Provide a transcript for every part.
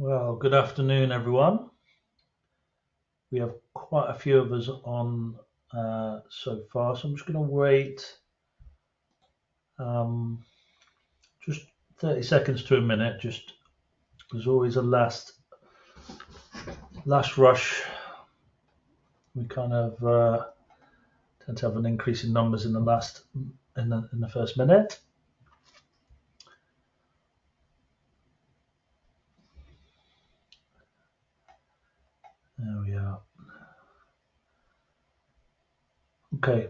Well, good afternoon, everyone. We have quite a few of us on so far, so I'm just going to wait um, just 30 seconds to a minute. Just there's always a last rush. We kind of tend to have an increase in numbers in the first minute. There we are. Okay,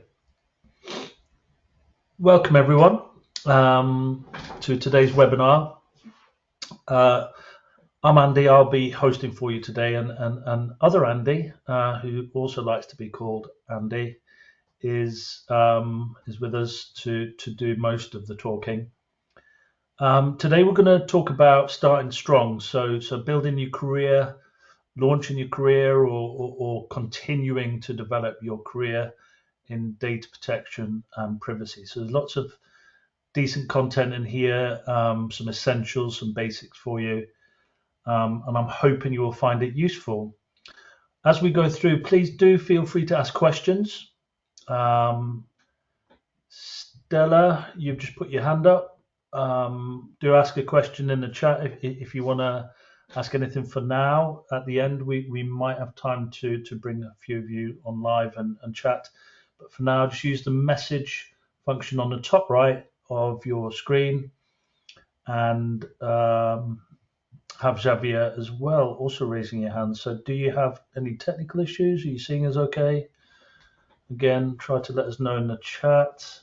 welcome everyone to today's webinar. Uh, I'm Andy. I'll be hosting for you today, and other Andy, who also likes to be called Andy, is with us to do most of the talking. Today we're going to talk about starting strong, so building your career, launching your career, or continuing to develop your career in data protection and privacy. So there's lots of decent content in here, some essentials, some basics for you, and I'm hoping you will find it useful. As we go through, please do feel free to ask questions. Stella, you've just put your hand up. Do ask a question in the chat if you want to ask anything for now. At the end, we might have time to bring a few of you on live and chat. But for now, just use the message function on the top right of your screen and have Xavier as well also raising your hand. So do you have any technical issues? Are you seeing us okay? Again, try to let us know in the chat.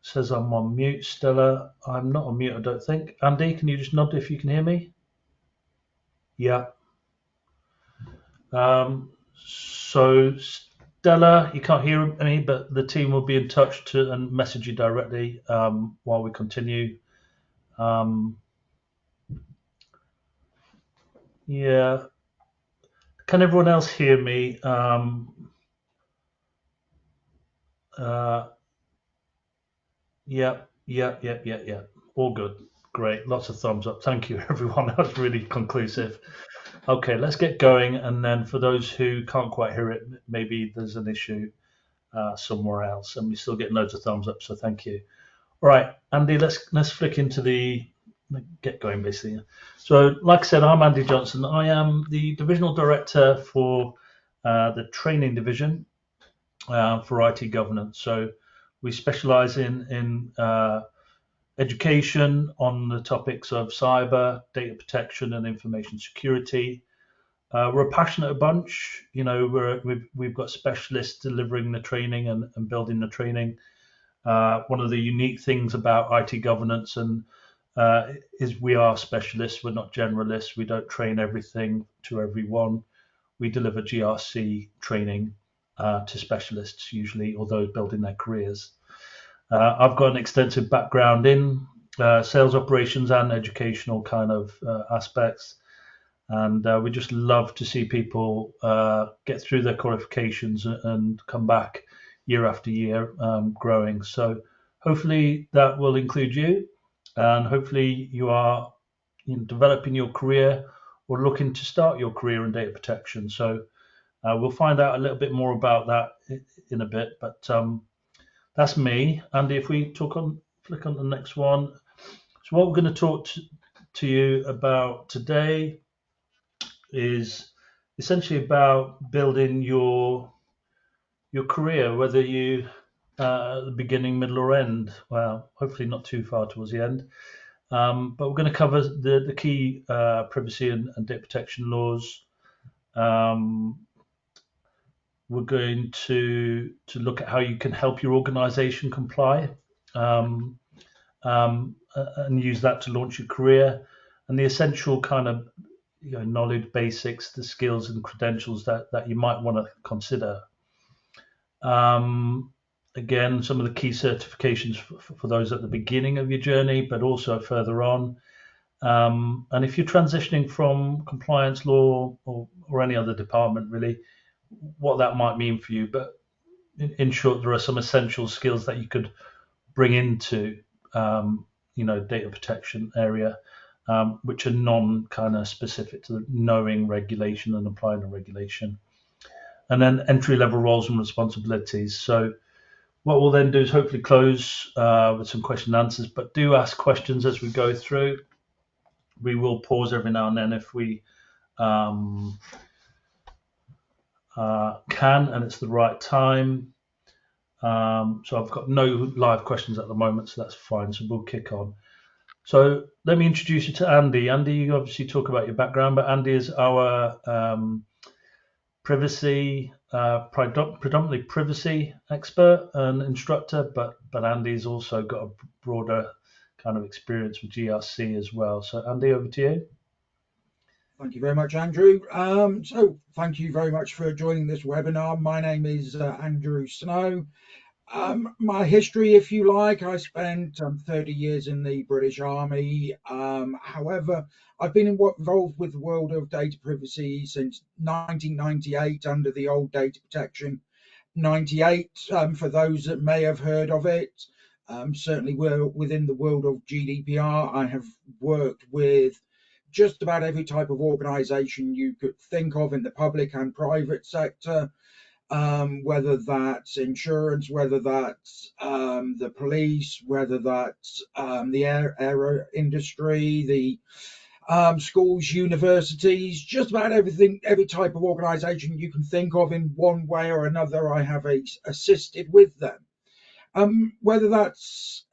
Says I'm on mute, Stella. I'm not on mute, I don't think. Andy, can you just nod if you can hear me? Yeah. So Stella, you can't hear me, but the team will be in touch and message you directly while we continue. Yeah. Can everyone else hear me? Uh, yeah. All good. Great. Lots of thumbs up. Thank you, everyone. That was really conclusive. Okay, let's get going. And then for those who can't quite hear it, maybe there's an issue somewhere else, and we still get loads of thumbs up. So thank you. All right, Andy, let's flick into the get going basically. So, like I said, I'm Andy Johnson. I am the divisional director for the training division for IT governance. So we specialise in education on the topics of cyber, data protection, and information security. We're a passionate bunch. You know, we've got specialists delivering the training and building the training. One of the unique things about IT governance is we are specialists. We're not generalists. We don't train everything to everyone. We deliver GRC training to specialists usually, or those building their careers. I've got an extensive background in sales operations and educational kind of aspects. And we just love to see people get through their qualifications and come back year after year growing. So hopefully that will include you, and hopefully you are developing your career or looking to start your career in data protection. So we'll find out a little bit more about that in a bit. But that's me, Andy. If we flick on the next one. So what we're going to talk to you about today is essentially about building your career, whether you at the beginning, middle, or end. Well, hopefully not too far towards the end. But we're going to cover the key privacy and data protection laws. We're going to look at how you can help your organization comply and use that to launch your career, and the essential kind of knowledge basics, the skills and credentials that you might want to consider. Again, some of the key certifications for those at the beginning of your journey, but also further on. And if you're transitioning from compliance law or any other department, really, what that might mean for you. But in short, there are some essential skills that you could bring into, data protection area which are non kind of specific to knowing regulation and applying the regulation. And then entry level roles and responsibilities. So what we'll then do is hopefully close with some question and answers, but do ask questions as we go through. We will pause every now and then if we um, can, and it's the right time. So I've got no live questions at the moment, so that's fine. So we'll kick on. So let me introduce you to Andy. Andy, you obviously talk about your background, but Andy is our privacy, predominantly privacy expert and instructor, but Andy's also got a broader kind of experience with GRC as well. So Andy, over to you. Thank you very much, Andrew. So thank you very much for joining this webinar. My name is Andrew Snow. My history, if you like, I spent 30 years in the British Army. However, I've been involved with the world of data privacy since 1998 under the old Data Protection 98, for those that may have heard of it. Certainly we're within the world of GDPR. I have worked with just about every type of organization you could think of in the public and private sector, whether that's insurance, whether that's the police, whether that's the aero industry, the schools, universities, just about everything, every type of organization you can think of in one way or another, I have assisted with them. Whether that's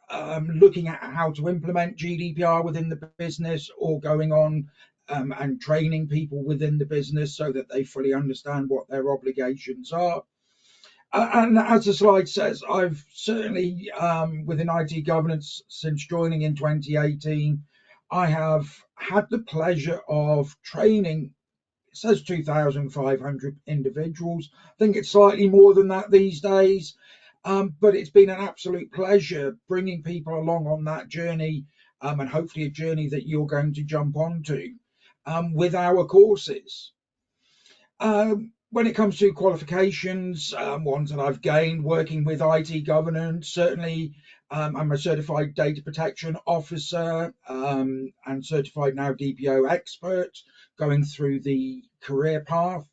looking at how to implement GDPR within the business or going on and training people within the business so that they fully understand what their obligations are. And as the slide says, I've certainly, within IT governance since joining in 2018, I have had the pleasure of training, it says 2,500 individuals. I think it's slightly more than that these days. But it's been an absolute pleasure bringing people along on that journey, and hopefully a journey that you're going to jump onto with our courses. When it comes to qualifications, ones that I've gained working with IT governance, certainly I'm a certified data protection officer and certified now DPO expert going through the career path.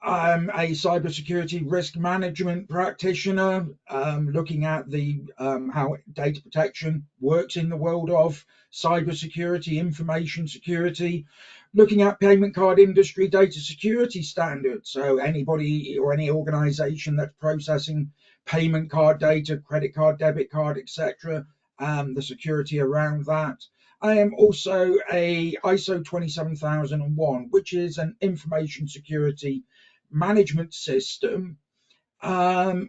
I'm a cybersecurity risk management practitioner, looking at the how data protection works in the world of cybersecurity, information security, looking at payment card industry data security standards. So anybody or any organization that's processing payment card data, credit card, debit card, etc., the security around that. I am also a ISO 27001, which is an information security management system,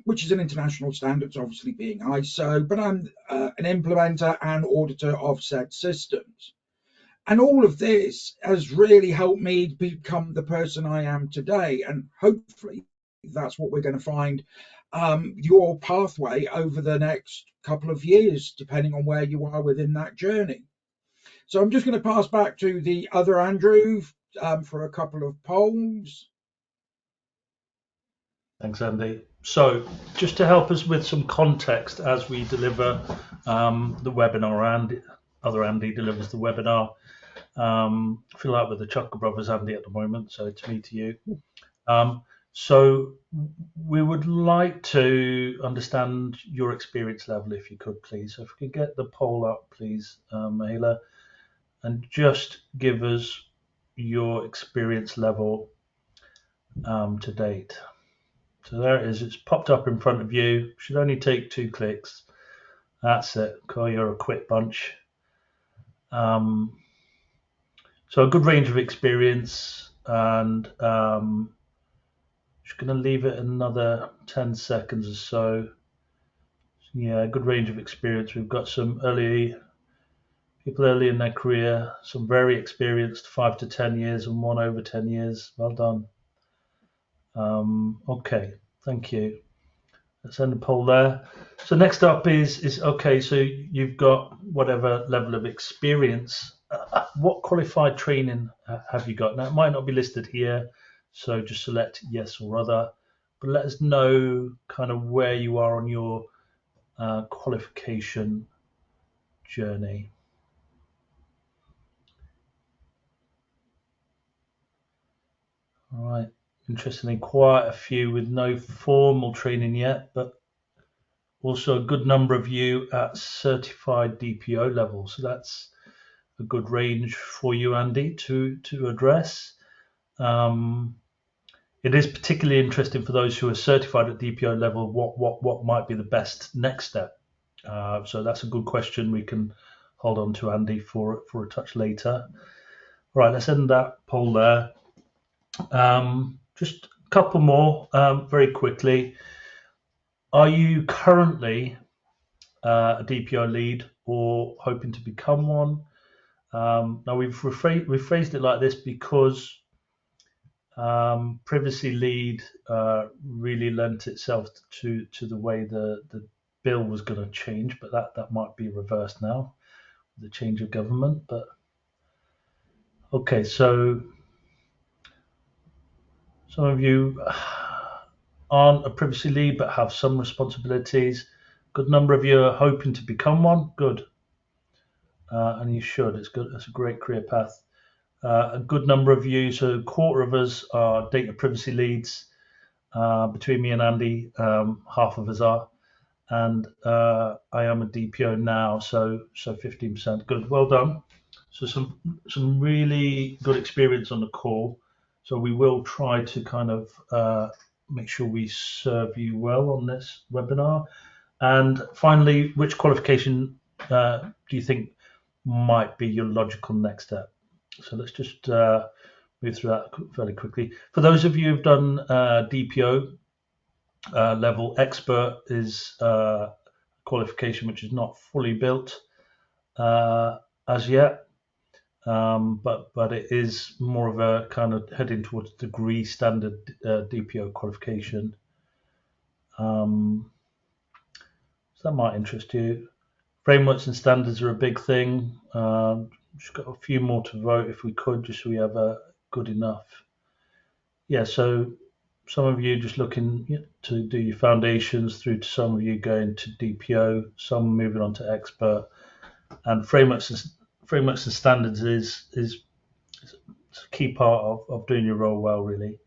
which is an international standard, obviously being ISO, but I'm an implementer and auditor of said systems. And all of this has really helped me become the person I am today. And hopefully that's what we're going to find your pathway over the next couple of years, depending on where you are within that journey. So I'm just going to pass back to the other Andrew for a couple of polls. Thanks, Andy. So just to help us with some context as we deliver the webinar, and other Andy delivers the webinar. I feel like with the Chuckle Brothers Andy at the moment, so it's me to you. So we would like to understand your experience level, if you could, please. So if we could get the poll up, please, Mahela, and just give us your experience level to date. So there it is. It's popped up in front of you. Should only take 2 clicks. That's it. Cool, you're a quick bunch. So a good range of experience, and just going to leave it another 10 seconds or so. Yeah, good range of experience. We've got some people early in their career, some very experienced, 5 to 10 years, and one over 10 years. Well done. Okay, thank you. Let's end the poll there. So next up is okay. So you've got whatever level of experience. What qualified training have you got? Now it might not be listed here, so just select yes or other. But let us know kind of where you are on your qualification journey. All right. Interestingly, quite a few with no formal training yet, but also a good number of you at certified DPO level. So that's a good range for you, Andy, to address. It is particularly interesting for those who are certified at DPO level. What might be the best next step? So that's a good question. We can hold on to Andy for a touch later. All right, let's end that poll there. Just a couple more very quickly. Are you currently a DPO lead or hoping to become one? Now we've rephrased it like this because privacy lead really lent itself to the way the bill was going to change, but that might be reversed now with the change of government. But okay, so some of you aren't a privacy lead but have some responsibilities. Good number of you are hoping to become one. Good, and you should. It's good. It's a great career path. A good number of you, so a quarter of us, are data privacy leads. Between me and Andy, half of us are, and I am a DPO now, so 15%. Good, well done. So some really good experience on the call. So we will try to kind of make sure we serve you well on this webinar. And finally, which qualification do you think might be your logical next step? So let's just move through that fairly quickly. For those of you who've done DPO level, expert is a qualification which is not fully built as yet, but it is more of a kind of heading towards degree standard DPO qualification. So that might interest you. Frameworks and standards are a big thing. Just got a few more to vote if we could, just so we have a good enough. Yeah, so some of you just looking to do your foundations, through to some of you going to DPO, some moving on to expert, and frameworks and standards is a key part of doing your role well, really.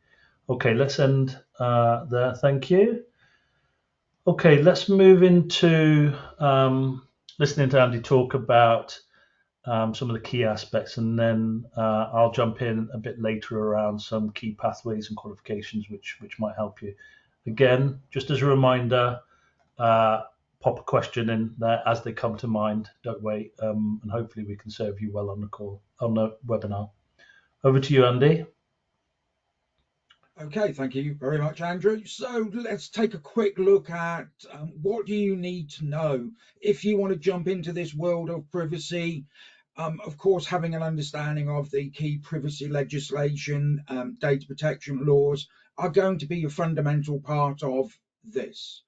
Okay, let's end there. Thank you. Okay, let's move into listening to Andy talk about some of the key aspects, and then I'll jump in a bit later around some key pathways and qualifications which might help you. Again, just as a reminder, pop a question in there as they come to mind. Don't wait, and hopefully we can serve you well on the webinar. Over to you, Andy. Okay, thank you very much, Andrew. So let's take a quick look at what do you need to know if you want to jump into this world of privacy. Of course, having an understanding of the key privacy legislation, data protection laws are going to be a fundamental part of this.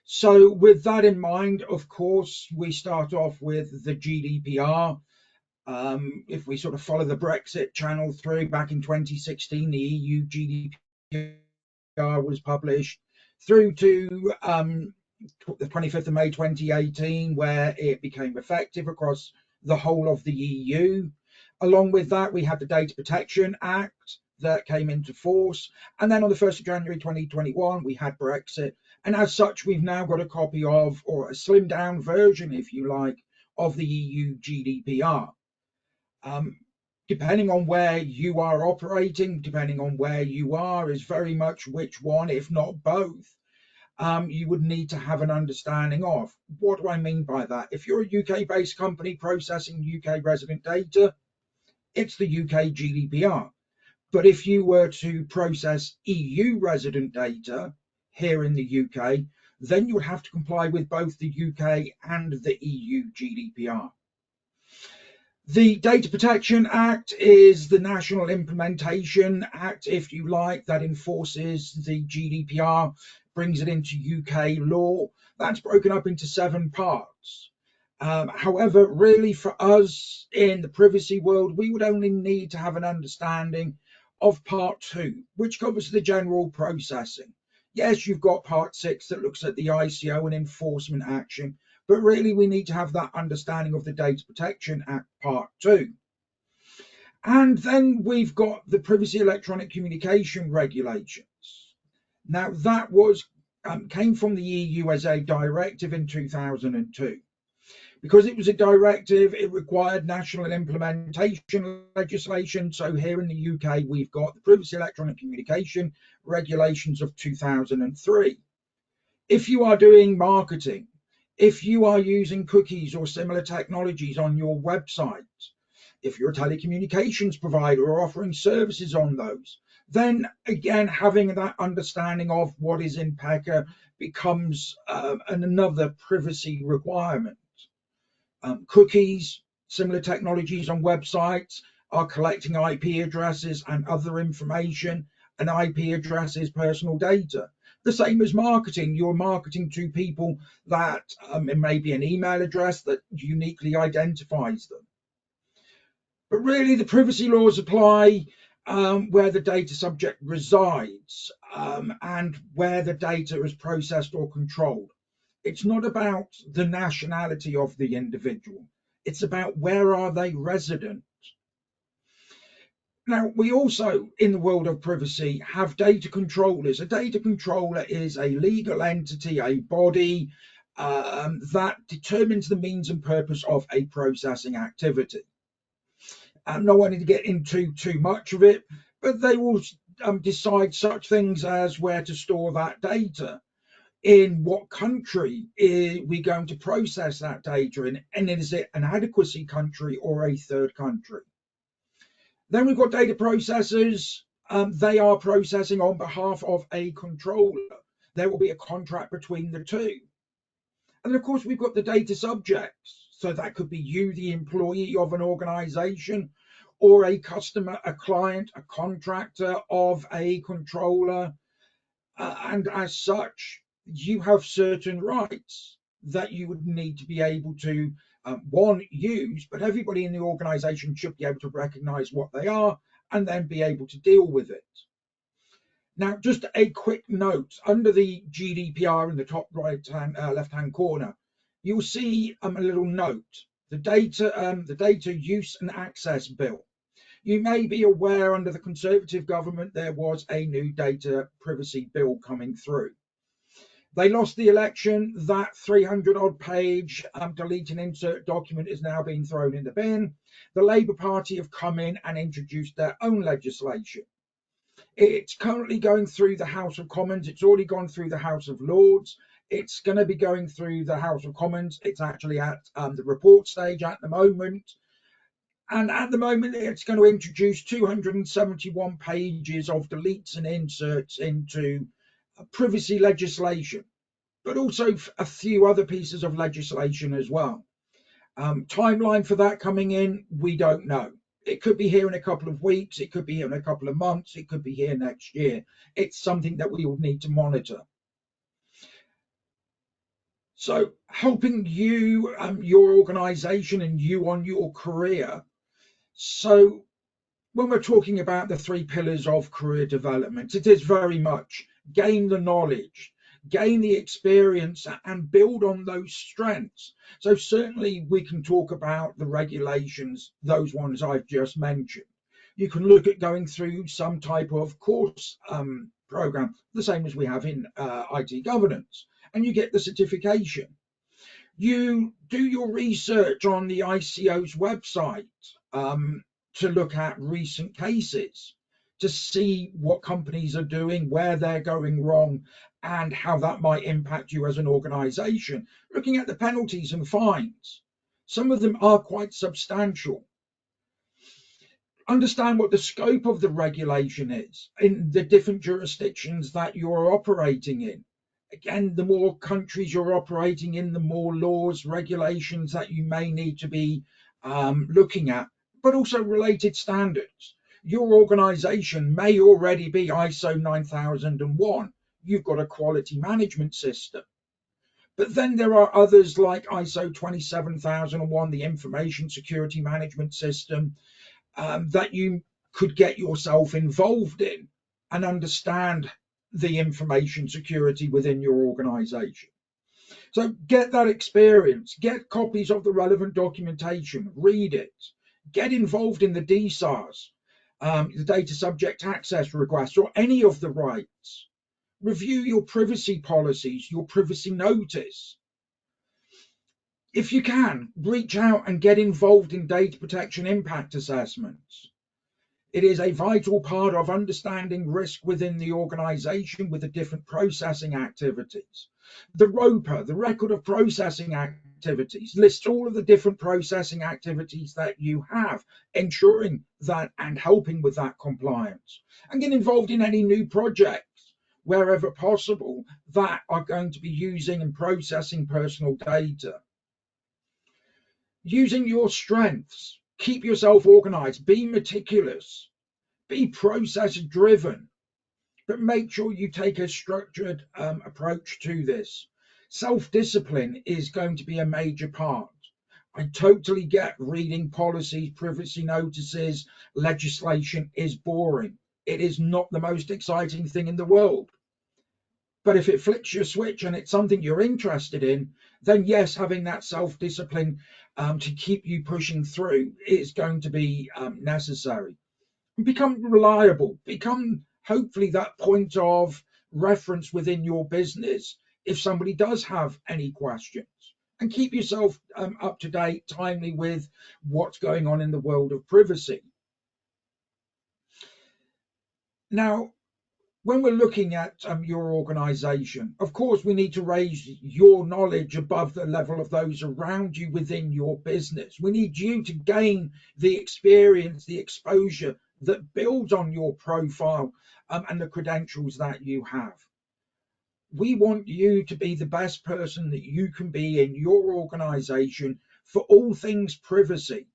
So with that in mind, of course, we start off with the GDPR. If we sort of follow the Brexit channel through, back in 2016, the EU GDPR was published, through to the 25th of May 2018, where it became effective across the whole of the EU. Along with that, we had the Data Protection Act that came into force. And then on the 1st of January 2021, we had Brexit. And as such, we've now got a copy of, or a slimmed down version, if you like, of the EU GDPR. Depending on where you are operating, depending on where you are, is very much which one, if not both, you would need to have an understanding of. What do I mean by that? If you're a UK-based company processing UK resident data, it's the UK GDPR. But if you were to process EU resident data here in the UK, then you would have to comply with both the UK and the EU GDPR. The Data Protection Act is the National Implementation Act, if you like, that enforces the GDPR, brings it into UK law. That's broken up into 7 parts. However, really for us in the privacy world, we would only need to have an understanding of part 2, which covers the general processing. Yes, you've got part 6 that looks at the ICO and enforcement action, but really we need to have that understanding of the Data Protection Act part 2. And then we've got the Privacy Electronic Communication Regulations. Now that was came from the EU as a directive in 2002. Because it was a directive, it required national implementation legislation. So here in the UK, we've got the Privacy Electronic Communication Regulations of 2003. If you are doing marketing, if you are using cookies or similar technologies on your website, if you're a telecommunications provider or offering services on those, then again, having that understanding of what is in PECA becomes another privacy requirement. Cookies, similar technologies on websites are collecting IP addresses and other information, and IP address is personal data. The same as marketing. You're marketing to people that it may be an email address that uniquely identifies them. But really, the privacy laws apply where the data subject resides and where the data is processed or controlled. It's not about the nationality of the individual. It's about where are they resident. Now, we also, in the world of privacy, have data controllers. A data controller is a legal entity, a body that determines the means and purpose of a processing activity. I'm not wanting to get into too much of it, but they will decide such things as where to store that data, in what country are we going to process that data in, and is it an adequacy country or a third country? Then we've got data processors. They are processing on behalf of a controller. There will be a contract between the two. And of course, we've got the data subjects. So that could be you, the employee of an organization, or a customer, a client, a contractor of a controller. And as such, you have certain rights that you would need to be able to, one, use, but everybody in the organization should be able to recognize what they are and then be able to deal with it. Now, just a quick note, under the GDPR in the top left-hand corner, you'll see a little note, the Data Use and Access Bill. You may be aware under the Conservative government there was a new data privacy bill coming through. They lost the election. That 300-odd page delete and insert document is now being thrown in the bin. The Labour Party have come in and introduced their own legislation. It's currently going through the House of Commons. It's already gone through the House of Lords. It's going to be going through the House of Commons. It's actually at the report stage at the moment. And at the moment, it's going to introduce 271 pages of deletes and inserts into privacy legislation, but also a few other pieces of legislation as well. Timeline for that coming in, we don't know. It could be here in a couple of weeks. It could be here in a couple of months. It could be here next year. It's something that we will need to monitor. So helping you, your organization, and you on your career. So when we're talking about the 3 pillars of career development, it is very much gain the knowledge, gain the experience, and build on those strengths. So certainly we can talk about the regulations, those ones I've just mentioned. You can look at going through some type of course program, the same as we have in IT governance, and you get the certification. You do your research on the ICO's website to look at recent cases, to see what companies are doing, where they're going wrong, and how that might impact you as an organization. Looking at the penalties and fines, some of them are quite substantial. Understand what the scope of the regulation is in the different jurisdictions that you're operating in. Again, the more countries you're operating in, the more laws, regulations that you may need to be looking at, but also related standards. Your organization may already be ISO 9001. You've got a quality management system. But then there are others like ISO 27001, the information security management system, that you could get yourself involved in and understand the information security within your organization. So get that experience, get copies of the relevant documentation, read it. Get involved in the DSARs, the data subject access requests, or any of the rights. Review your privacy policies, your privacy notice. If you can, reach out and get involved in data protection impact assessments. It is a vital part of understanding risk within the organization with the different processing activities. The ROPA, the record of processing activities, lists all of the different processing activities that you have, ensuring that and helping with that compliance. And get involved in any new projects wherever possible that are going to be using and processing personal data. Using your strengths, keep yourself organized, be meticulous, be process driven, but make sure you take a structured approach to this. Self-discipline is going to be a major part. I totally get reading policies, privacy notices, legislation is boring. It is not the most exciting thing in the world. But if it flicks your switch and it's something you're interested in, then yes, having that self-discipline to keep you pushing through is going to be necessary. Become reliable, become hopefully that point of reference within your business if somebody does have any questions, and keep yourself up to date, timely with what's going on in the world of privacy. Now, when we're looking at your organization, of course, we need to raise your knowledge above the level of those around you within your business. We need you to gain the experience, the exposure that builds on your profile and the credentials that you have. We want you to be the best person that you can be in your organization for all things privacy.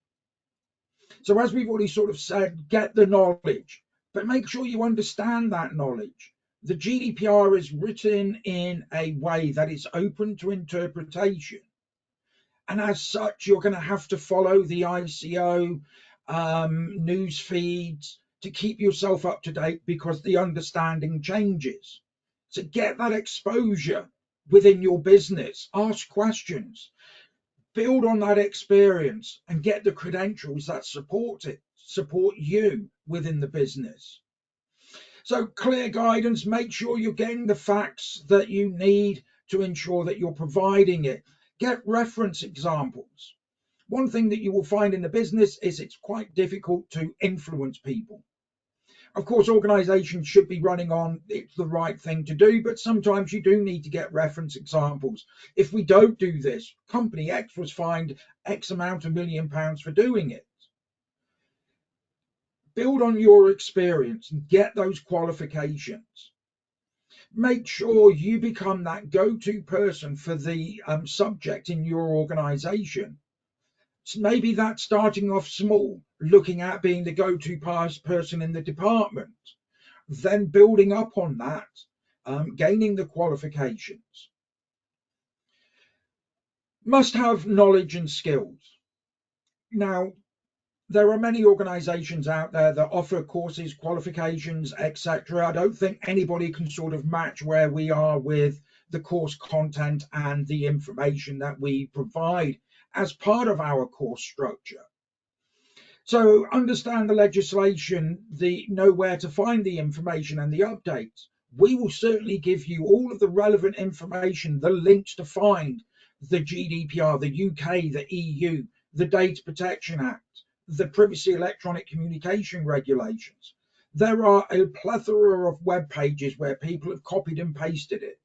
So as we've already sort of said, get the knowledge, but make sure you understand that knowledge. The GDPR is written in a way that is open to interpretation. And as such, you're going to have to follow the ICO news feeds to keep yourself up to date because the understanding changes. So get that exposure within your business, ask questions, build on that experience and get the credentials that support you within the business. So clear guidance, make sure you're getting the facts that you need to ensure that you're providing it. Get reference examples. One thing that you will find in the business is it's quite difficult to influence people. Of course, organizations should be running on it's the right thing to do, but sometimes you do need to get reference examples. If we don't do this, company X was fined X amount of £1 million for doing it. Build on your experience and get those qualifications. Make sure you become that go-to person for the subject in your organization. So maybe that's starting off small, looking at being the go-to person in the department, then building up on that, gaining the qualifications. Must have knowledge and skills. Now, there are many organizations out there that offer courses, qualifications, etc. I don't think anybody can sort of match where we are with the course content and the information that we provide as part of our course structure. So understand the legislation, know where to find the information and the updates. We will certainly give you all of the relevant information, the links to find the GDPR, the UK, the EU, the Data Protection Act, the Privacy Electronic Communication Regulations. There are a plethora of web pages where people have copied and pasted it.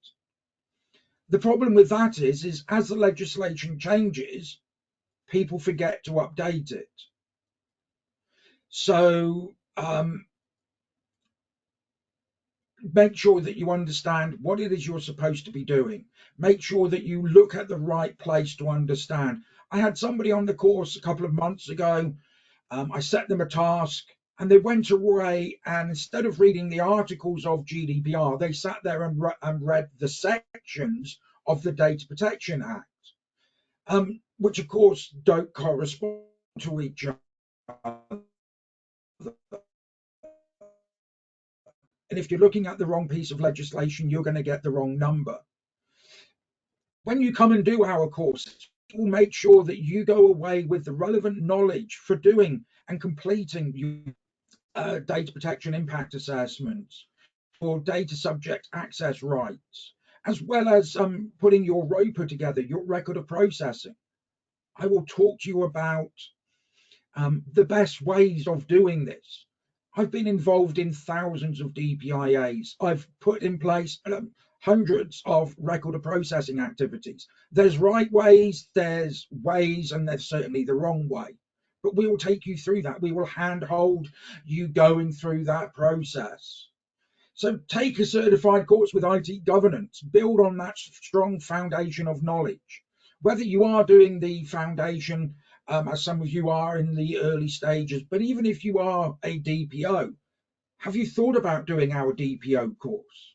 The problem with that is as the legislation changes, people forget to update it. So make sure that you understand what it is you're supposed to be doing. Make sure that you look at the right place to understand. I had somebody on the course a couple of months ago. I set them a task and they went away, and instead of reading the articles of GDPR, they sat there and read the sections of the Data Protection Act, which of course don't correspond to each other. And if you're looking at the wrong piece of legislation, you're going to get the wrong number. When you come and do our course, will make sure that you go away with the relevant knowledge for doing and completing your data protection impact assessments or data subject access rights, as well as putting your ROPA together, your record of processing. I will talk to you about the best ways of doing this. I've been involved in thousands of DPIAs. I've put in place hundreds of record of processing activities. There's right ways, there's ways, and there's certainly the wrong way. But we will take you through that. We will handhold you going through that process. So take a certified course with IT governance, build on that strong foundation of knowledge. Whether you are doing the foundation, as some of you are in the early stages, but even if you are a DPO, have you thought about doing our DPO course?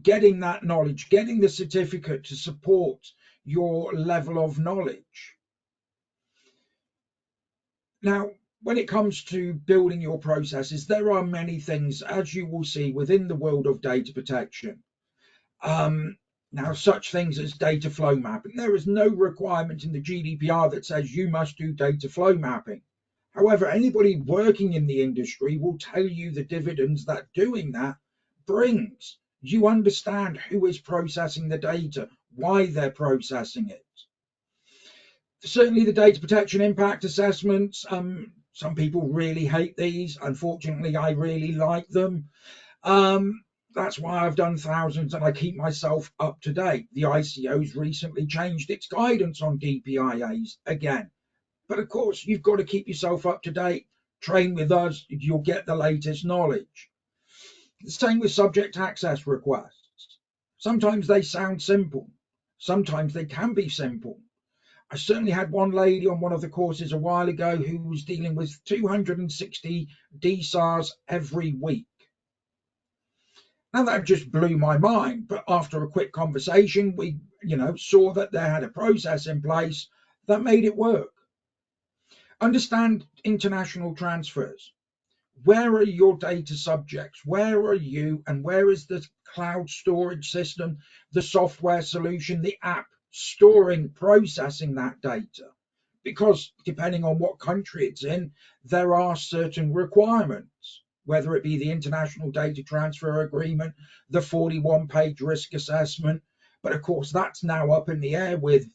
Getting that knowledge, getting the certificate to support your level of knowledge. Now, when it comes to building your processes, there are many things, as you will see, within the world of data protection. Now, such things as data flow mapping. There is no requirement in the GDPR that says you must do data flow mapping. However, anybody working in the industry will tell you the dividends that doing that brings. You understand who is processing the data, why they're processing it. Certainly the data protection impact assessments, some people really hate these. Unfortunately, I really like them. That's why I've done thousands and I keep myself up to date. The ICO's recently changed its guidance on DPIAs again. But of course, you've got to keep yourself up to date. Train with us, you'll get the latest knowledge. The same with subject access requests. Sometimes they sound simple. Sometimes they can be simple. I certainly had one lady on one of the courses a while ago who was dealing with 260 DSARs every week. Now that just blew my mind, but after a quick conversation, we saw that they had a process in place that made it work. Understand international transfers. Where are your data subjects? Where are you and where is the cloud storage system, the software solution, the app storing, processing that data? Because depending on what country it's in, there are certain requirements, whether it be the International Data Transfer Agreement, the 41-page risk assessment. But of course, that's now up in the air with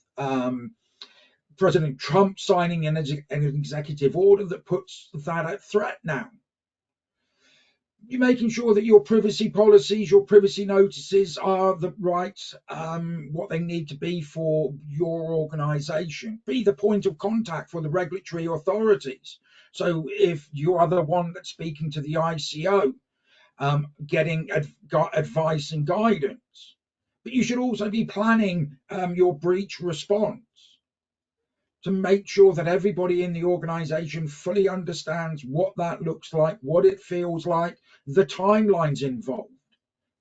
President Trump signing an executive order that puts that at threat now. You're making sure that your privacy policies, your privacy notices are the right, what they need to be for your organization. Be the point of contact for the regulatory authorities. So if you are the one that's speaking to the ICO, getting advice and guidance. But you should also be planning your breach response to make sure that everybody in the organization fully understands what that looks like, what it feels like, the timelines involved,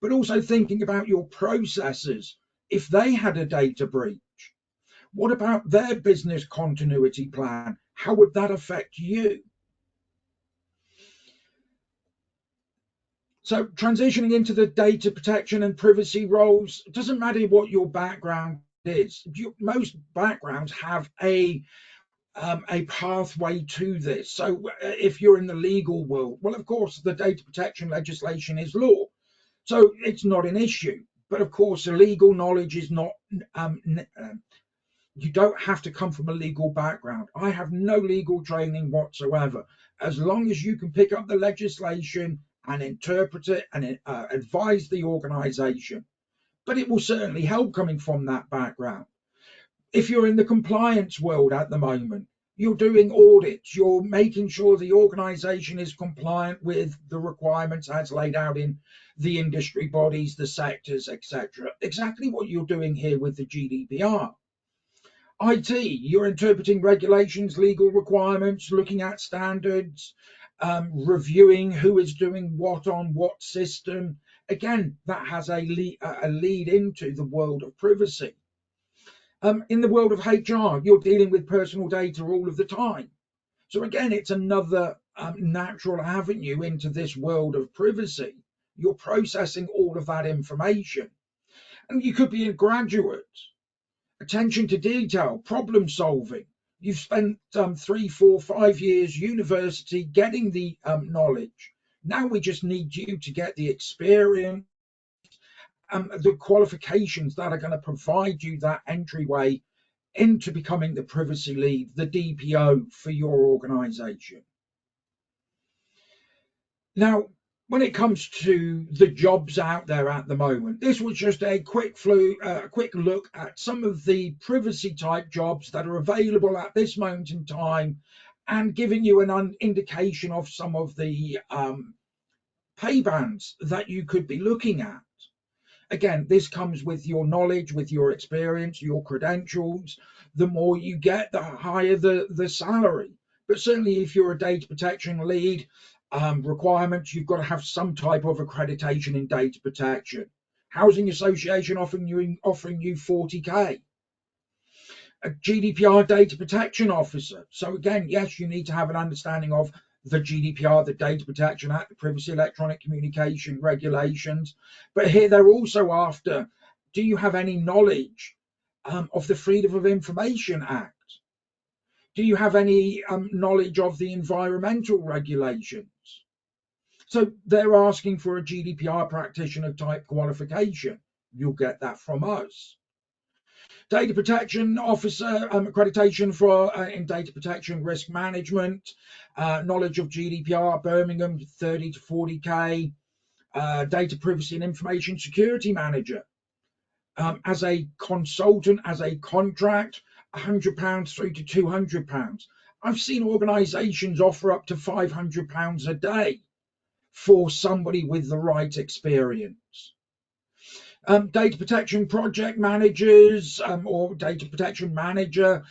but also thinking about your processes. If they had a data breach, what about their business continuity plan? How would that affect you? So transitioning into the data protection and privacy roles, it doesn't matter what your background is. Most backgrounds have a pathway to this. So if you're in the legal world, well, of course, the data protection legislation is law, so it's not an issue. But of course, the legal knowledge is not, you don't have to come from a legal background. I have no legal training whatsoever. As long as you can pick up the legislation and interpret it and advise the organization. But it will certainly help coming from that background. If you're in the compliance world at the moment, you're doing audits, you're making sure the organization is compliant with the requirements as laid out in the industry bodies, the sectors, etc. Exactly what you're doing here with the GDPR. IT, you're interpreting regulations, legal requirements, looking at standards, reviewing who is doing what on what system. Again, that has a lead into the world of privacy. In the world of HR, you're dealing with personal data all of the time. So again, it's another natural avenue into this world of privacy. You're processing all of that information. And you could be a graduate attention to detail, problem solving. You've spent 3, 4, 5 years university getting the knowledge. Now we just need you to get the experience, the qualifications that are going to provide you that entryway into becoming the privacy lead, the DPO for your organization. Now, when it comes to the jobs out there at the moment, this was just a quick look at some of the privacy type jobs that are available at this moment in time, and giving you an indication of some of the pay bands that you could be looking at. Again, this comes with your knowledge, with your experience, your credentials. The more you get, the higher the salary. But certainly if you're a data protection lead, requirements, you've got to have some type of accreditation in data protection. Housing Association offering you 40k. A GDPR data protection officer. So again, yes, you need to have an understanding of the GDPR, the Data Protection Act, the Privacy Electronic Communication regulations. But here they're also after, do you have any knowledge of the Freedom of Information Act? Do you have any knowledge of the environmental regulations? So they're asking for a GDPR practitioner type qualification. You'll get that from us. Data protection officer accreditation for in data protection risk management, knowledge of GDPR, Birmingham 30 to 40k, data privacy and information security manager. As a consultant, as a contract, £100 through to £200. I've seen organisations offer up to £500 a day for somebody with the right experience. Data protection project managers or data protection manager,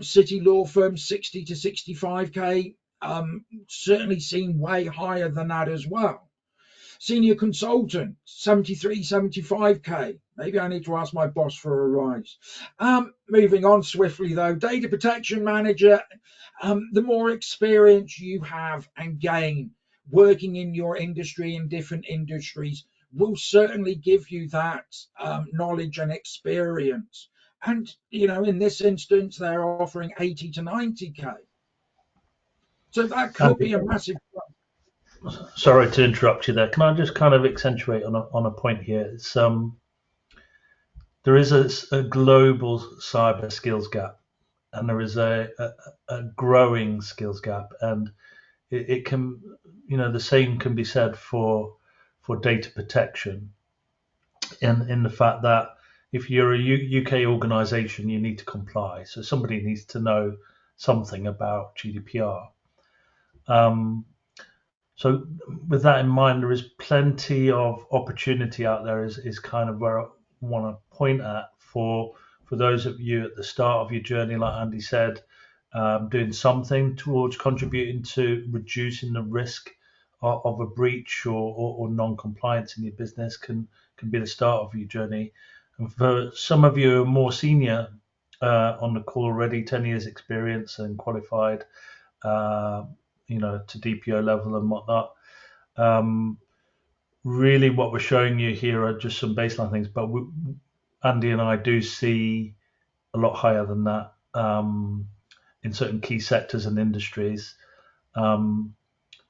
city law firm 60 to 65k, certainly seen way higher than that as well. Senior consultant 73, 75k. Maybe I need to ask my boss for a rise. Moving on swiftly though, data protection manager, the more experience you have and gain working in your industry, in different industries, will certainly give you that knowledge and experience. And, you know, in this instance, they're offering 80 to 90k. So that could be a massive. Sorry to interrupt you there. Can I just kind of accentuate on a point here? It's there is a global cyber skills gap, and there is a growing skills gap, and it can, you know, the same can be said for data protection, in the fact that if you're a UK organisation, you need to comply. So somebody needs to know something about GDPR. So with that in mind, there is plenty of opportunity out there. Is kind of where I want to point at for those of you at the start of your journey, like Andy said, doing something towards contributing to reducing the risk of a breach or non-compliance in your business can be the start of your journey. And for some of you who are more senior on the call already, 10 years experience and qualified, you know, to DPO level and whatnot. Really what we're showing you here are just some baseline things, but Andy and I do see a lot higher than that in certain key sectors and industries.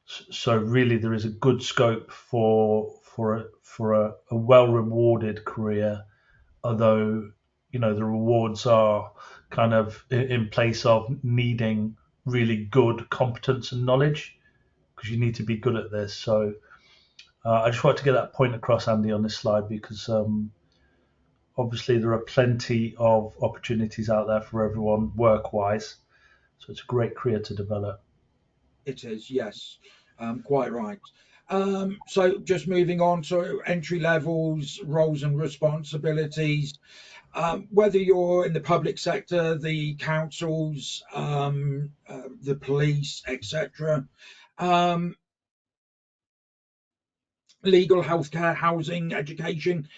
So really there is a good scope for a well-rewarded career, although, you know, the rewards are kind of in place of needing really good competence and knowledge, because you need to be good at this. So I just wanted to get that point across, Andy, on this slide, because obviously there are plenty of opportunities out there for everyone work-wise. So it's a great career to develop. It is, yes, quite right. So just moving on, so entry levels, roles and responsibilities. Whether you're in the public sector, the councils, the police, etc., legal, healthcare, housing, education,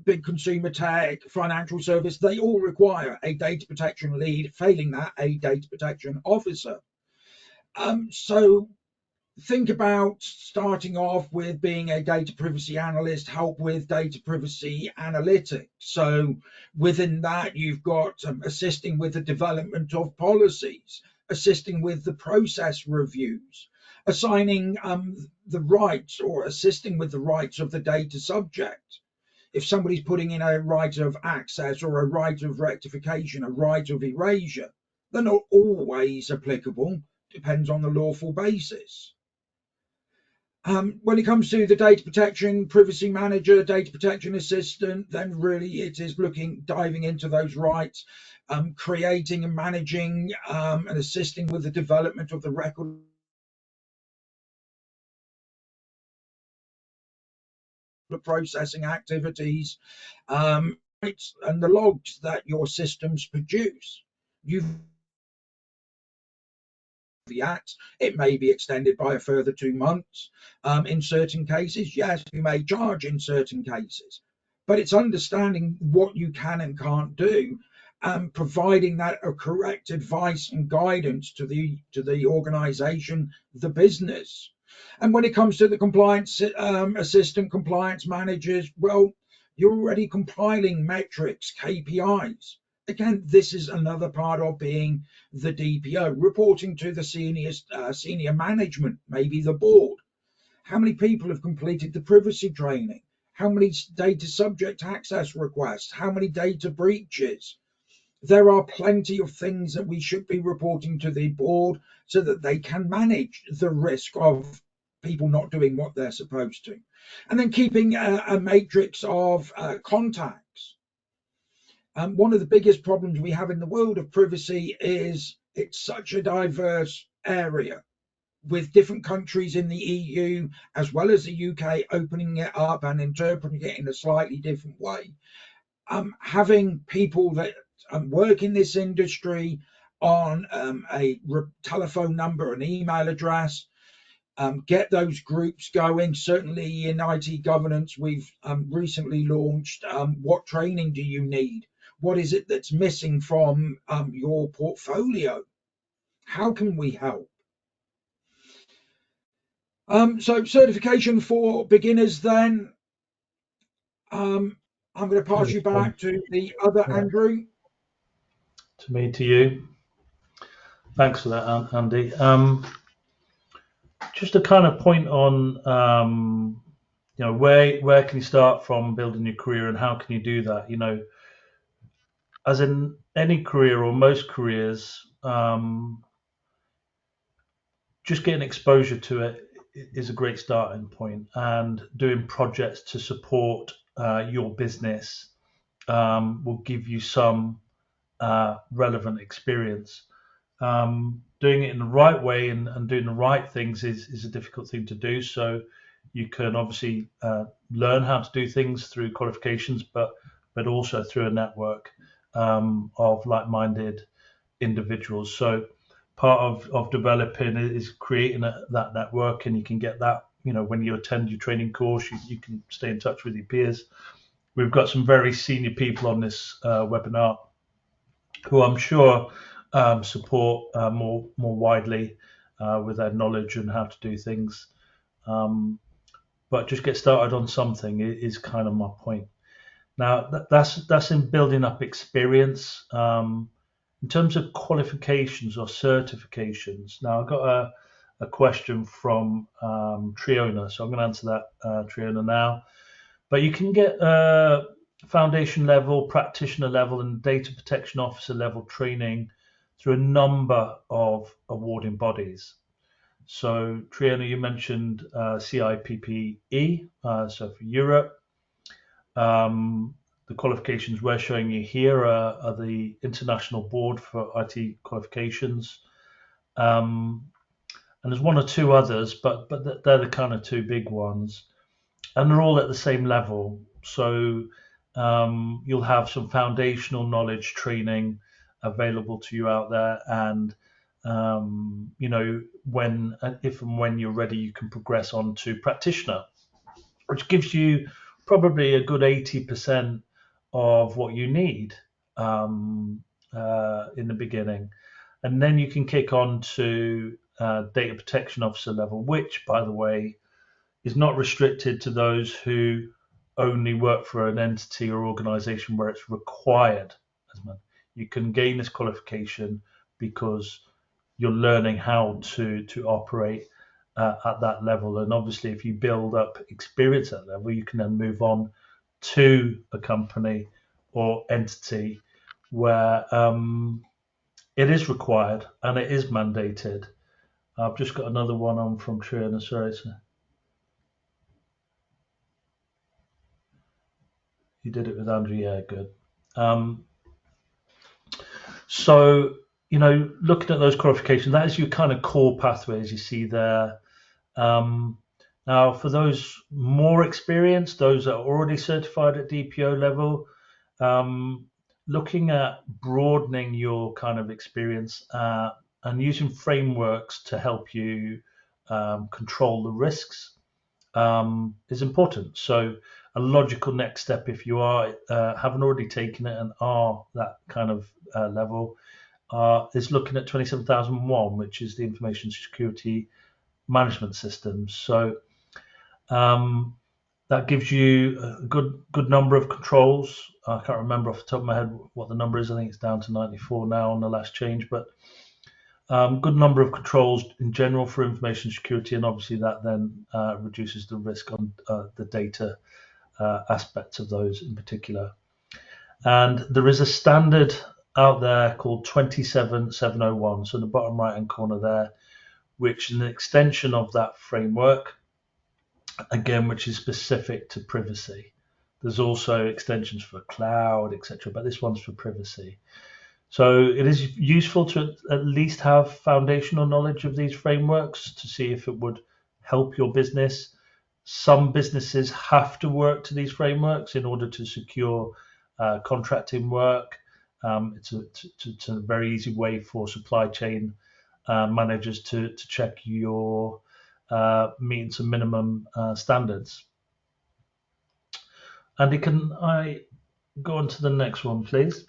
big consumer tech, financial service, they all require a data protection lead, failing that, a data protection officer. So think about starting off with being a data privacy analyst, help with data privacy analytics. So within that, you've got assisting with the development of policies, assisting with the process reviews, assigning the rights or assisting with the rights of the data subject. If somebody's putting in a right of access or a right of rectification, a right of erasure, they're not always applicable, depends on the lawful basis. When it comes to the data protection, privacy manager, data protection assistant, then really it is diving into those rights, creating and managing and assisting with the development of the record processing activities, and the logs that your systems produce. You've the act, it may be extended by a further 2 months. In certain cases, yes, you may charge in certain cases, but it's understanding what you can and can't do and providing that a correct advice and guidance to the organization, the business. And when it comes to the compliance assistant, compliance managers, well, you're already compiling metrics, KPIs. Again, this is another part of being the DPO, reporting to the senior management, maybe the board. How many people have completed the privacy training? How many data subject access requests? How many data breaches? There are plenty of things that we should be reporting to the board so that they can manage the risk of people not doing what they're supposed to. And then keeping a matrix of contacts. One of the biggest problems we have in the world of privacy is it's such a diverse area with different countries in the EU as well as the UK opening it up and interpreting it in a slightly different way. Having people that work in this industry on a telephone number, an email address, get those groups going. Certainly in IT governance, we've recently launched what training do you need? What is it that's missing from your portfolio? How can we help? So certification for beginners then. I'm going to pass you back to the other Andrew. To me, to you. Thanks for that, Andy. Just a kind of point on, where can you start from building your career and how can you do that? As in any career or most careers, just getting exposure to it is a great starting point, and doing projects to support your business will give you some relevant experience. Doing it in the right way and doing the right things is a difficult thing to do. So you can obviously learn how to do things through qualifications, but also through a network of like-minded individuals. So part of developing is creating that network, and you can get that, when you attend your training course, you can stay in touch with your peers. We've got some very senior people on this webinar who I'm sure support more widely with their knowledge and how to do things. But just get started on something is kind of my point. Now that's in building up experience. In terms of qualifications or certifications, now I've got a question from Triona, so I'm going to answer that, Triona, now. But you can get foundation level, practitioner level, and data protection officer level training through a number of awarding bodies. So, Triona, you mentioned CIPPE, so for Europe. The qualifications we're showing you here are the International Board for IT Qualifications. And there's one or two others, but they're the kind of two big ones. And they're all at the same level. So you'll have some foundational knowledge training available to you out there. And, if and when you're ready, you can progress on to practitioner, which gives you probably a good 80% of what you need in the beginning. And then you can kick on to data protection officer level, which, by the way, is not restricted to those who only work for an entity or organization where it's required. You can gain this qualification because you're learning how to operate at that level. And obviously, if you build up experience at that level, you can then move on to a company or entity where it is required and it is mandated. I've just got another one on from Triana. Sorry, you did it with Andrew. Yeah, good. So, looking at those qualifications, that is your kind of core pathway, as you see there. Now, for those more experienced, those that are already certified at DPO level, looking at broadening your kind of experience and using frameworks to help you control the risks is important. So a logical next step, if you are haven't already taken it and are that kind of level, is looking at 27001, which is the Information Security Management System. So that gives you a good number of controls. I can't remember off the top of my head what the number is. I think it's down to 94 now on the last change, but good number of controls in general for information security, and obviously that then reduces the risk on the data aspects of those in particular. And there is a standard out there called 27701, so in the bottom right hand corner there, which is an extension of that framework, again, which is specific to privacy. There's also extensions for cloud, etc., but this one's for privacy. So it is useful to at least have foundational knowledge of these frameworks to see if it would help your business. Some businesses have to work to these frameworks in order to secure contracting work. It's a very easy way for supply chain managers to check your meeting some minimum standards. Andy, can I go on to the next one, please?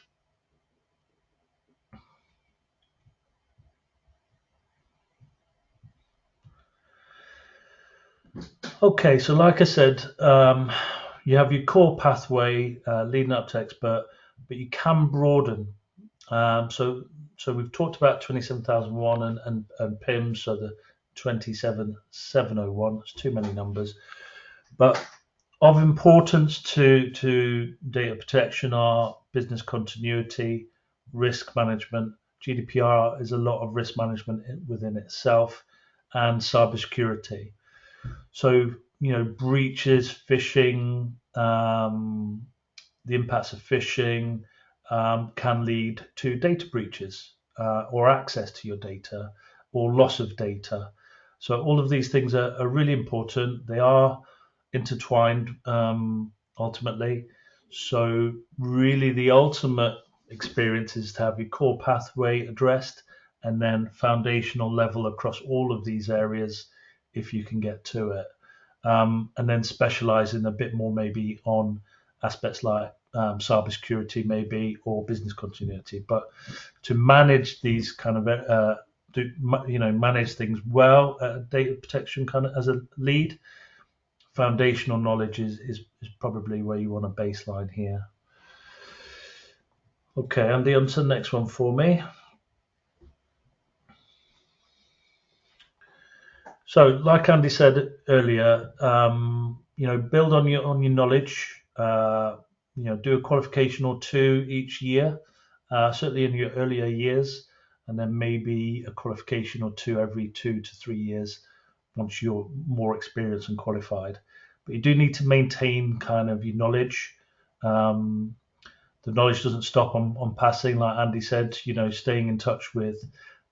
Okay, so like I said, you have your core pathway leading up to expert, but you can broaden. So we've talked about 27001 and PIM, so the 27701. It's too many numbers, but of importance to data protection are business continuity, risk management. GDPR is a lot of risk management within itself, and cybersecurity. So, breaches, phishing, the impacts of phishing can lead to data breaches or access to your data or loss of data. So all of these things are really important. They are intertwined ultimately. So really the ultimate experience is to have your core pathway addressed and then foundational level across all of these areas if you can get to it. And then specializing a bit more maybe on aspects like cybersecurity maybe or business continuity. But to manage these kind of manage things well, data protection kind of as a lead, foundational knowledge is probably where you want a baseline here. Okay, Andy, on to the next one for me. So, like Andy said earlier, build on your knowledge. Do a qualification or two each year, certainly in your earlier years, and then maybe a qualification or two every 2 to 3 years once you're more experienced and qualified. But you do need to maintain kind of your knowledge. The knowledge doesn't stop on passing, like Andy said. Staying in touch with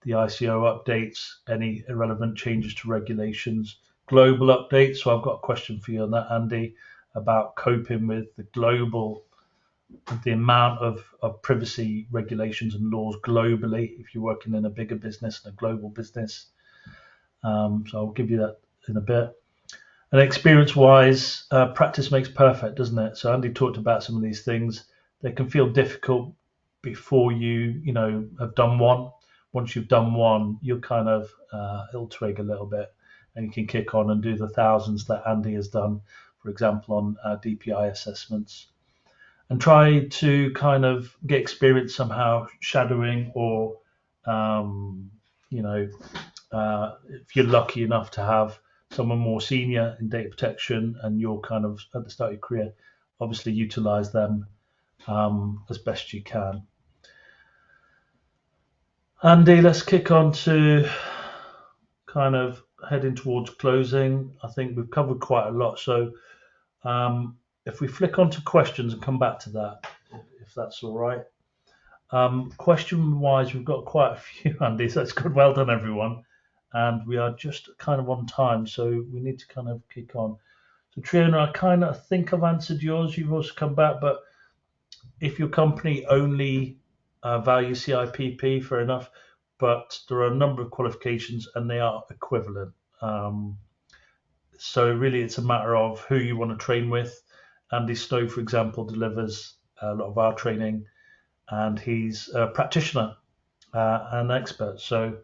the ICO updates, any irrelevant changes to regulations, global updates. So I've got a question for you on that, Andy, about coping with the amount of privacy regulations and laws globally if you're working in a bigger business and a global business. So I'll give you that in a bit. And experience-wise, practice makes perfect, doesn't it? So Andy talked about some of these things. They can feel difficult before you have done one. once you've done one, you'll kind of it'll twig a little bit, and you can kick on and do the thousands that Andy has done, for example, on DPI assessments, and try to kind of get experience somehow shadowing, or you know, if you're lucky enough to have someone more senior in data protection and you're kind of at the start of your career, obviously utilize them as best you can. Andy, let's kick on to kind of heading towards closing. I think we've covered quite a lot. So if we flick onto questions and come back to that, if that's all right. Question-wise, we've got quite a few, Andy, so that's good. Well done, everyone. And we are just kind of on time, so we need to kind of kick on. So, Triona, I kind of think I've answered yours. You've also come back, but if your company only values CIPP, fair enough, but there are a number of qualifications and they are equivalent. So really it's a matter of who you want to train with. Andy Snow, for example, delivers a lot of our training, and he's a practitioner, an expert. So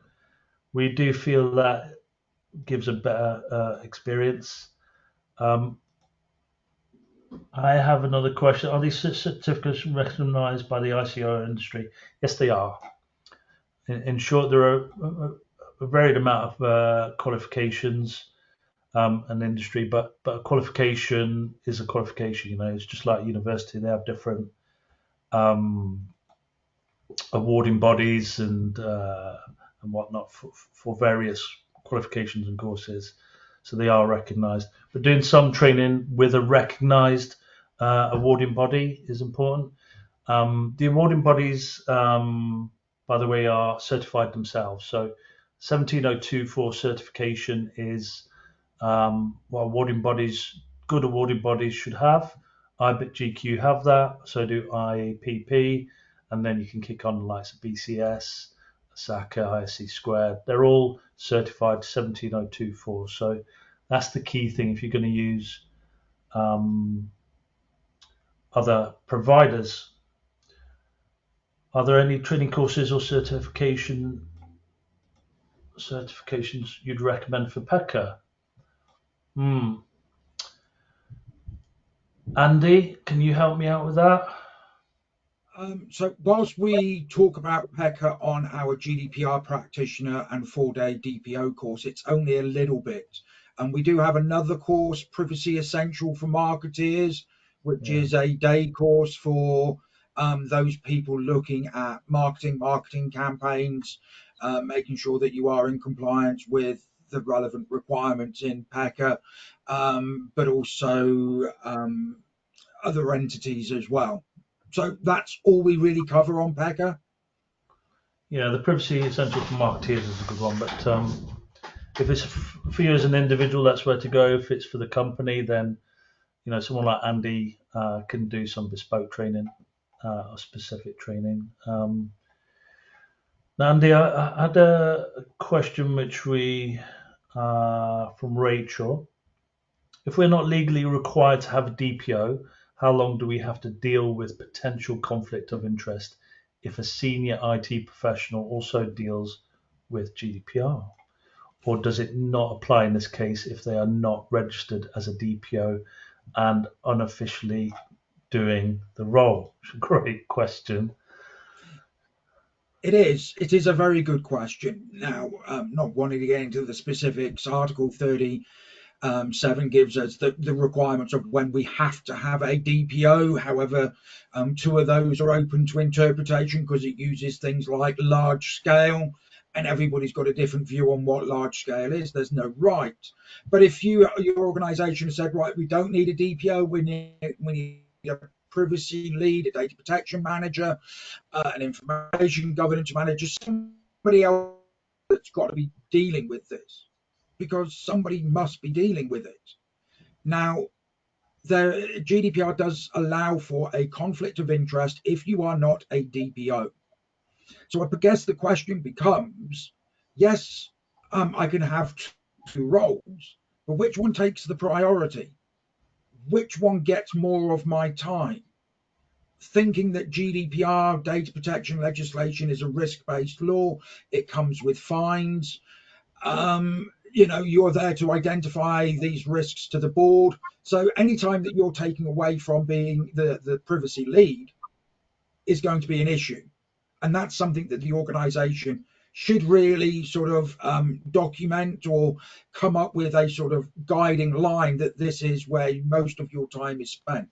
we do feel that gives a better experience. I have another question. Are these certificates recognized by the ICO industry? Yes, they are. In short, there are a varied amount of qualifications and industry, but a qualification is a qualification. You know, it's just like university; they have different awarding bodies and whatnot for various qualifications and courses. So they are recognised. But doing some training with a recognised awarding body is important. The awarding bodies, by the way, are certified themselves. So 17024 certification is what awarding bodies, good awarding bodies should have. IBIT-GQ have that, so do IAPP, and then you can kick on the likes of BCS, SACA, ISC squared. They're all certified 17024. So that's the key thing if you're going to use other providers. Are there any training courses or certifications you'd recommend for PECA? Andy, can you help me out with that? So whilst we talk about PECA on our GDPR practitioner and 4-day DPO course, it's only a little bit. And we do have another course, Privacy Essential for Marketeers, which is a day course for those people looking at marketing campaigns, making sure that you are in compliance with the relevant requirements in PECA, but also other entities as well. So that's all we really cover on PECA. Yeah, the Privacy Essential for Marketeers is a good one, but if it's for you as an individual, that's where to go. If it's for the company, then you know someone like Andy can do some bespoke training or specific training. Now, Andy, I had a question which we from Rachel. If we're not legally required to have a DPO, how long do we have to deal with potential conflict of interest if a senior IT professional also deals with GDPR? Or does it not apply in this case if they are not registered as a DPO and unofficially doing the role? Great question. It is a very good question. Now, not wanting to get into the specifics, Article 37 gives us the requirements of when we have to have a DPO. However, two of those are open to interpretation because it uses things like large scale, and everybody's got a different view on what large scale is. There's no right. But if your organization said, right, we don't need a DPO, we need a privacy lead, a data protection manager, an information governance manager, somebody else that's got to be dealing with this, because somebody must be dealing with it. Now, the GDPR does allow for a conflict of interest if you are not a DPO. So I guess the question becomes, yes, I can have two roles, but which one takes the priority? Which one gets more of my time? thinking that GDPR, data protection legislation, is a risk-based law. It comes with fines. You're there to identify these risks to the board. So anytime that you're taking away from being the privacy lead is going to be an issue. And that's something that the organization should really sort of document or come up with a sort of guiding line that this is where most of your time is spent.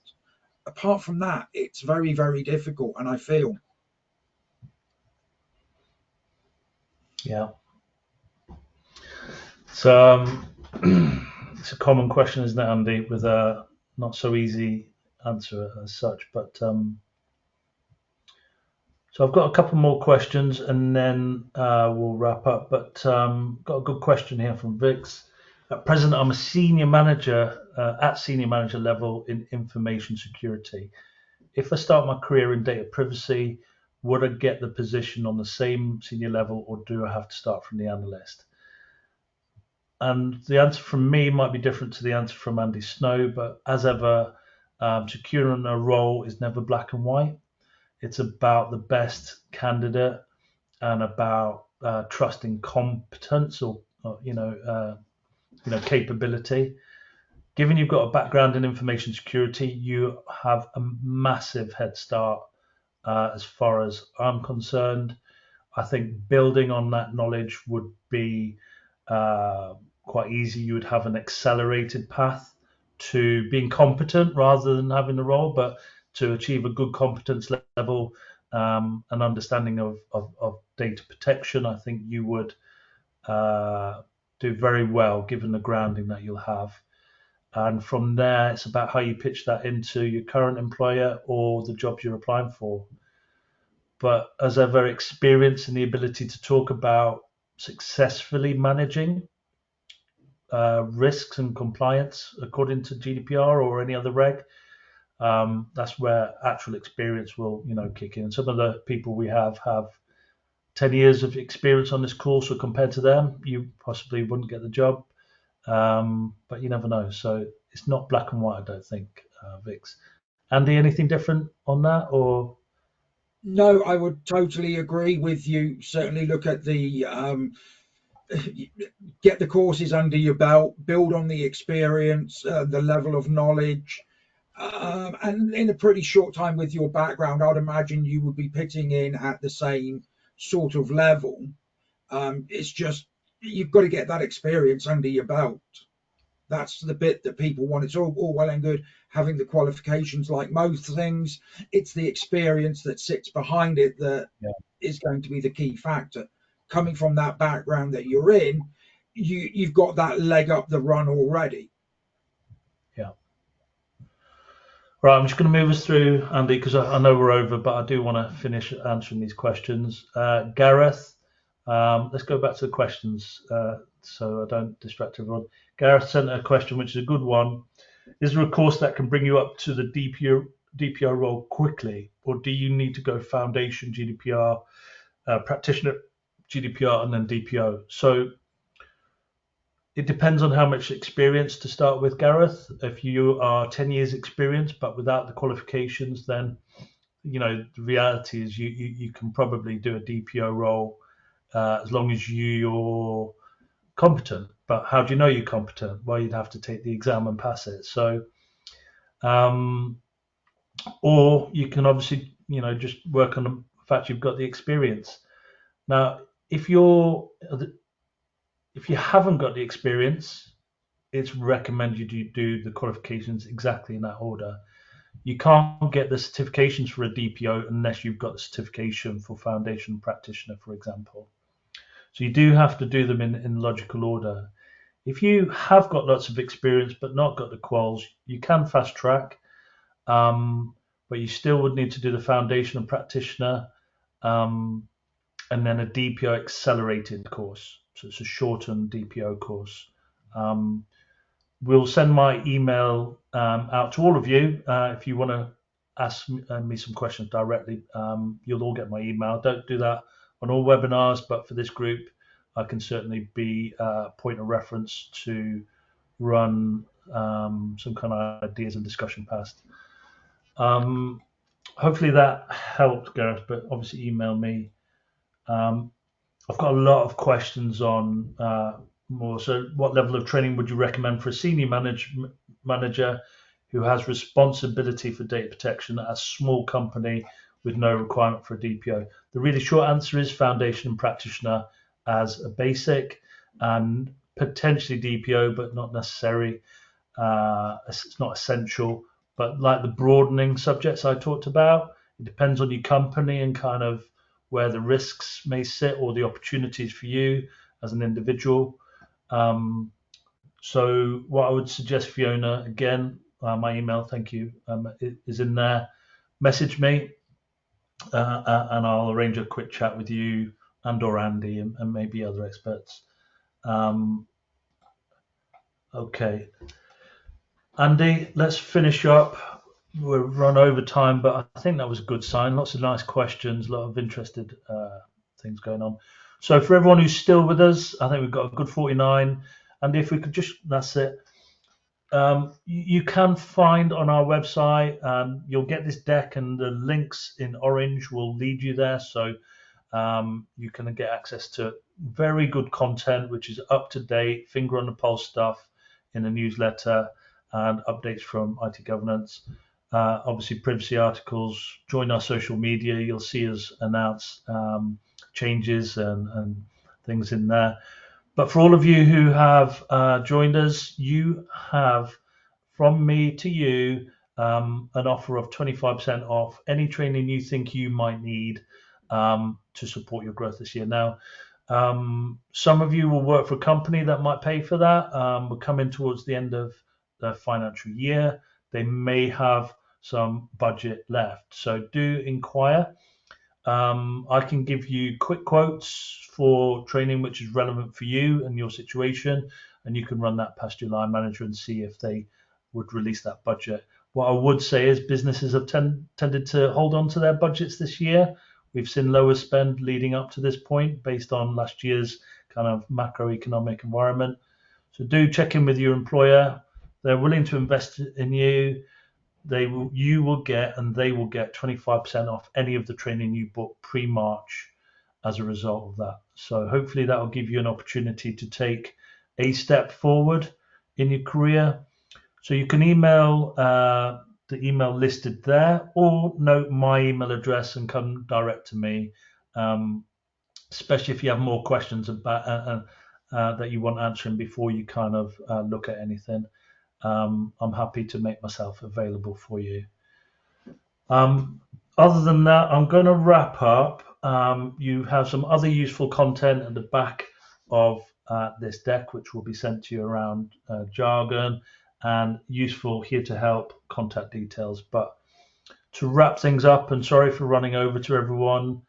Apart from that, it's very, very difficult, and I feel. Yeah. So it's a common question, isn't it, Andy, with a not so easy answer as such. But so I've got a couple more questions, and then we'll wrap up. But got a good question here from Vix. At present, I'm a senior manager at senior manager level in information security. If I start my career in data privacy, would I get the position on the same senior level, or do I have to start from the analyst? And the answer from me might be different to the answer from Andy Snow, but as ever, securing a role is never black and white. It's about the best candidate and about trusting competence or capability. Given you've got a background in information security, you have a massive head start as far as I'm concerned. I think building on that knowledge would be quite easy. You would have an accelerated path to being competent rather than having the role, but to achieve a good competence level and understanding of data protection, I think you would do very well given the grounding that you'll have. And from there, it's about how you pitch that into your current employer or the jobs you're applying for. But as ever, experience and the ability to talk about successfully managing risks and compliance according to GDPR or any other reg, that's where actual experience will, kick in. Some of the people we have 10 years of experience on this course, so compared to them, you possibly wouldn't get the job. But you never know. So it's not black and white, I don't think, Vix. Andy, anything different on that, or? No, I would totally agree with you. Certainly look at the get the courses under your belt, build on the experience, the level of knowledge. And in a pretty short time with your background, I'd imagine you would be pitching in at the same sort of level. It's just you've got to get that experience under your belt. That's the bit that people want. It's all well and good having the qualifications like most things. It's the experience that sits behind it that is going to be the key factor. Coming from that background that you're in, you've got that leg up the run already. Yeah. Right, I'm just going to move us through, Andy, because I know we're over, but I do want to finish answering these questions. Gareth, let's go back to the questions so I don't distract everyone. Gareth sent a question, which is a good one. Is there a course that can bring you up to the DPO role quickly, or do you need to go foundation GDPR, practitioner GDPR, and then DPO? So it depends on how much experience to start with, Gareth. If you are 10 years experience, but without the qualifications, then, the reality is you can probably do a DPO role as long as you're competent. But how do you know you're competent? Well, you'd have to take the exam and pass it. So, or you can obviously, just work on the fact you've got the experience. Now, if you haven't got the experience, it's recommended you do the qualifications exactly in that order. You can't get the certifications for a DPO unless you've got the certification for foundation practitioner, for example. So you do have to do them in logical order. If you have got lots of experience but not got the quals, you can fast track, but you still would need to do the foundation and practitioner, and then a DPO accelerated course. So it's a shortened DPO course. We'll send my email out to all of you if you want to ask me some questions directly. You'll all get my email. Don't do that on all webinars, but for this group, I can certainly be a point of reference to run some kind of ideas and discussion past. hopefully that helped, Gareth. But obviously, email me. I've got a lot of questions on more. So, what level of training would you recommend for a senior manager who has responsibility for data protection at a small company with no requirement for a DPO? The really short answer is foundation and practitioner as a basic, and potentially DPO, but not necessary. It's not essential. But like the broadening subjects I talked about, it depends on your company and kind of where the risks may sit or the opportunities for you as an individual. Um, so what I would suggest, Fiona, again, my email, thank you, is in there. Message me, and I'll arrange a quick chat with you and or Andy and maybe other experts. Um, okay, Andy, let's finish up. We've run over time, but I think that was a good sign. Lots of nice questions, a lot of interested things going on. So for everyone who's still with us, I think we've got a good 49. And if we could just, that's it. You can find on our website, you'll get this deck and the links in orange will lead you there. So you can get access to very good content, which is up to date, finger on the pulse stuff in the newsletter and updates from IT governance. Obviously, privacy articles. Join our social media. You'll see us announce changes and things in there. But for all of you who have joined us, you have from me to you an offer of 25% off any training you think you might need to support your growth this year. Now, some of you will work for a company that might pay for that. We're coming towards the end of the financial year. They may have some budget left. So do inquire. I can give you quick quotes for training which is relevant for you and your situation, and you can run that past your line manager and see if they would release that budget. What I would say is businesses have tended to hold on to their budgets this year. We've seen lower spend leading up to this point based on last year's kind of macroeconomic environment. So do check in with your employer. They're willing to invest in you. You will get and they will get 25% off any of the training you book pre-March as a result of that. So hopefully that will give you an opportunity to take a step forward in your career. So you can email the email listed there, or note my email address and come direct to me, especially if you have more questions about that you want answering before you kind of look at anything. I'm happy to make myself available for you. Other than that, I'm going to wrap up. You have some other useful content at the back of this deck, which will be sent to you around jargon and useful here to help contact details. But to wrap things up, and sorry for running over to everyone,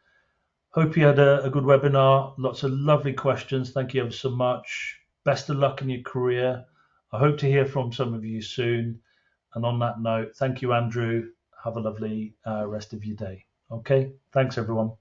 hope you had a good webinar. Lots of lovely questions. Thank you ever so much. Best of luck in your career. I hope to hear from some of you soon. And on that note, thank you, Andrew. Have a lovely rest of your day. Okay, thanks, everyone.